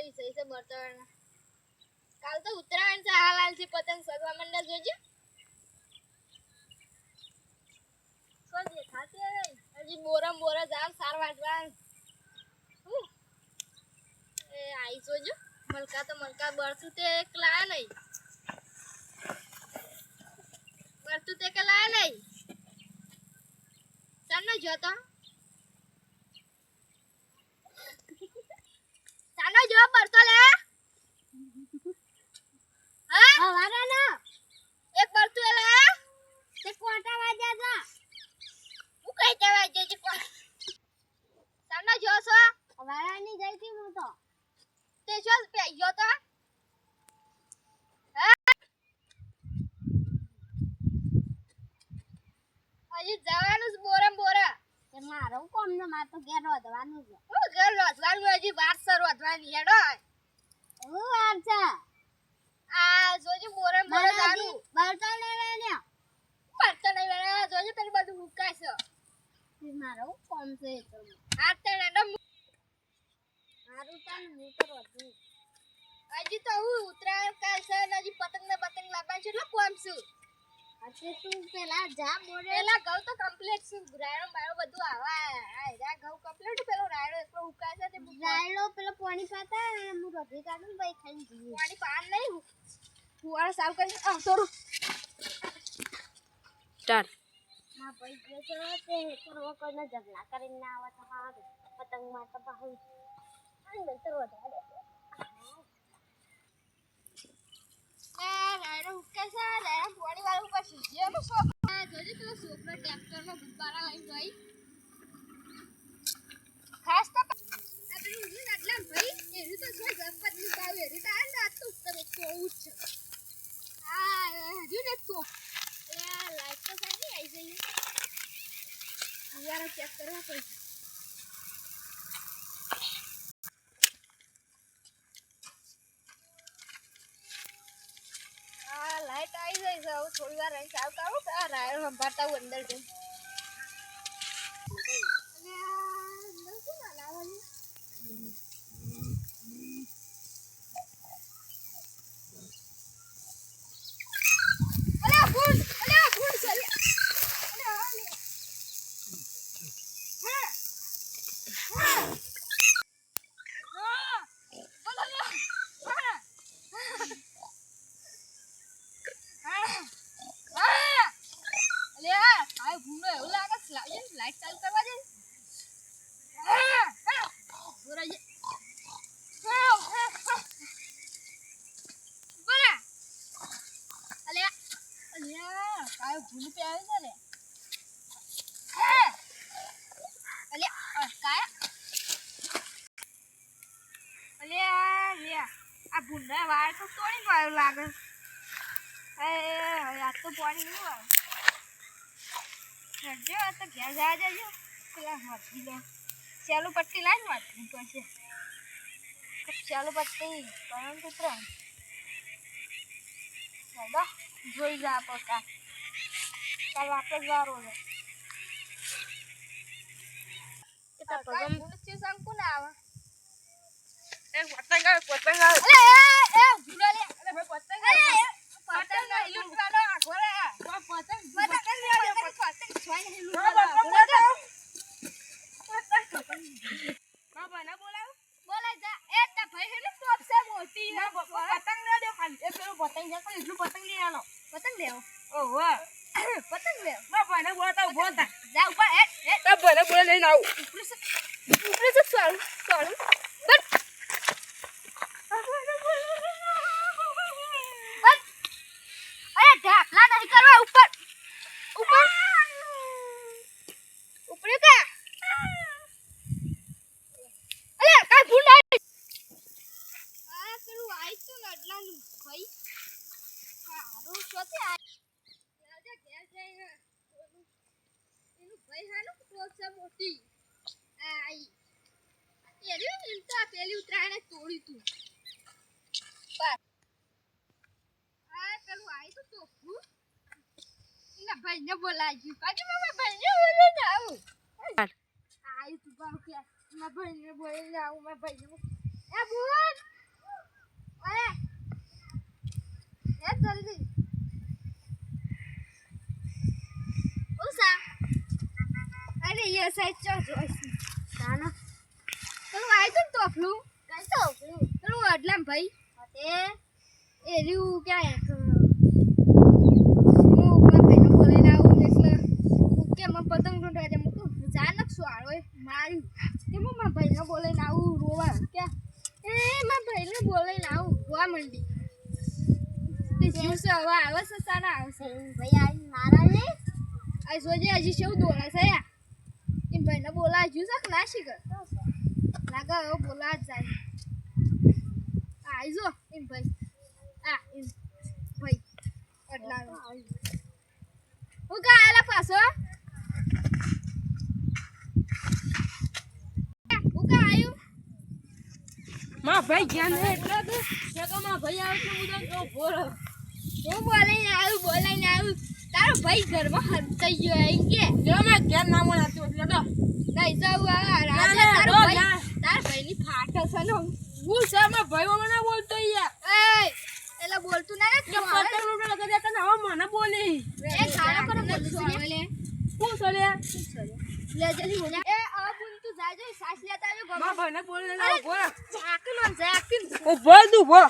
સહી સે બર્તન કાલ તો ઉત્તરાયણ છે હાલ થી પતંગ સગવા મંડળ જોજો કો દેખાતે હજી બોરા જામ સાર વાટવા એ આઈ જોજો મલકા બરતું તે એકલા નહીં બરતું તે એકલા નહીં સાનો જોતો સાનો જો બરતો લે હા હવારા ના એક બરતું લે તે કોટા વાગ્યા તા હું કઈ તે વાગ્યો છે સાનો જો છો હવારા ની જઈ થી હું તો તે જો પેયો તો હજી જવાનું છે બોરા તે મારું કોમ ને માર તો ઘેર રોધવાનું છે હું ઘેર રોધવાનું હજી વાર સર રોધવાની હેડો હું વાર છે આ જોજે બોરા જાનું બળતો લેવે ને બળતો નહીં વેરા જોજે પેલી બધું મુકાય છે તે મારું કોમ છે તો હાથ તે રેડમ હારું તન હું તો રોધું હજી તો હું ઉતરાયણ કાલ છે હજી પતંગ લાવવા છે એટલે કોમ છું અચ્છા તું પેલા જા બોરે પેલા ઘઉં તો કમ્પ્લીટ છે રાયડો મારો બધું આવા આ ઘઉં કમ્પ્લીટ પેલો રાયડો એટલો ઉકાય છે તે રાયડો પેલો પાણી પાતા હું રોધી કાઢું ભાઈ ખાઈ જઈએ પાણી પાન નહીં ફુવારો સાફ કરી તોરું સ્ટાર્ટ ના ભાઈ જે છે તે કરવો કોઈને ઝઘડા કરીને ના આવે તો હારું પતંગ માં તો બહુ આઈ મેં તો રોધવા દે રાયડો ઉકાય છે રાયડો પાણી વાળું પછી જે તો છોકરા જોજે પેલો છોકરો ટ્રેક્ટર માં ગુબ્બારા લઈને ગઈ ખાસ તો આ પેલું ઉડી આટલા ભાઈ એનું તો શું ગણપત ની બાવ એરી તો આ તો ઉત્તર તો ઉચ્ચ છે આ હજુ ને તો એ લાઈટ તો સારી આવી જઈ ફુવારો ચેક કરવા પડશે લાઈટ આવી જાય છે હવે થોડી વાર રહીને ચાલુ કરું કે આ રાયડો સંભાળતા હું અંદર જઈ લાઈટ ચાલુ કરવા દે બોરાજી બોરા અલ્યા કાય ભૂલ પે આવે છે ને અલ્યા કાય અલ્યા આ ભૂંડા વાળ તો તોડી ગયો લાગે એ આ તો પાણી ન આવે જો આ તો ઘેર જા જજો પેલા વાટી લે ચાલુ પટ્ટી લાજ વાટવું પડશે ચાલુ પટ્ટી પરમ પુત્ર ચાલો જોઈ જા પકા ચાલ વાપસ વારો છે કે તા પગમ છે સંકુ ના આવે એક પતંગ અલે એ ભૂલા લે અલે ભાઈ પતંગ ના લૂટવાનો આ ઘોરે પતંગ છોઈ નહીં બાબા ના બોલાવ બોલાય જા એ તા ભાઈ હેને ટોપ છે મોટી હે પતંગ ના દે ખાલી એ પેલો પતંગ જા પણ એટલું પતંગ લઈ આલો પતંગ લેવો ઓહો પતંગ લેવો બાબા ને બોલાવ બોલતા જા ઉપર એ બાબા ને બોલે લઈને આવ ઉપર છે સારું બટ અરે ઢાકલા નહીં કરવા ઉપર કા અલે કાઈ ભૂલ આવી આ પેલું આઈ તો લડલાનું ભાઈ હારું સોતે લાજે ઘેર જઈને એનું ભાઈ હાલો પ્રોત્સ મોટી આઈ એરી ઇલતા પેલી ઉતરાણે તોડી તું બસ આ પેલું આઈ તો ટોપું ના ભાઈ ને બોલાજી પાછી મારા ભાઈ ને બોલે આવું આઈ તું બાવ કે મારા ભાઈ ને બોલે આવું મારા ભાઈ ને એ બોલ અરે એ જલ્દી ઉસા અરે એ સાઈડ ચો જોઈશું તાના પેલું આઈ તો તોફલું કઈ તોફલું પેલું અડલામ ભાઈ તે એ રહ્યું ક્યાં હું ભાઈને બોલાઈને આવું એટલે કે મને પતંગ લૂંટવા દે મૂકું જાનક શું આળો માર્યું કે હું મારા ભાઈને બોલાઈને આવું રોવા ક્યાં એ મારા ભાઈને બોલાઈને આવું રોવા મંડી તે જીવસે હવે આવે છે સારા આવશે ભાઈ આ મારા ને આ સોજે હજી શું દોડા છે યા એમ ભાઈને બોલા જ્યું છે કે ના શીખર લાગે હવે બોલા જ જાય આઈજો એમ ભાઈ આ એમ ભાઈ અડલા હું કા આલા પાછો હું કા આયુ માં ભાઈ જ્ઞાન હે એટલે તો શેકામાં ભાઈ આવે તો મુદા તો બોલો હું બોલાઈને આવ્યું તારો ભાઈ ઘરમાં હંતાઈ ગયો આઈ કે જો મેં જ્ઞાન નામ નાખ્યો એટલે તો નહીં જાવ રાજા તારો ભાઈની ફાટે છે ને હું છે મેં ભાઈઓ મને બોલતો યાર એ એલા બોલતું ના કે પતંગ લૂંટવા લગા દેતા ને હવે મને બોલી એ ગાળો કરો બોલતું લે હું સલે લે જલ્દી બોલ એ આ બુન તું જાજો સાસ લેતા આવ્યો માં ભાઈને બોલે ના બોલ આકન જાય આકન ઓ બોલ તું બોલ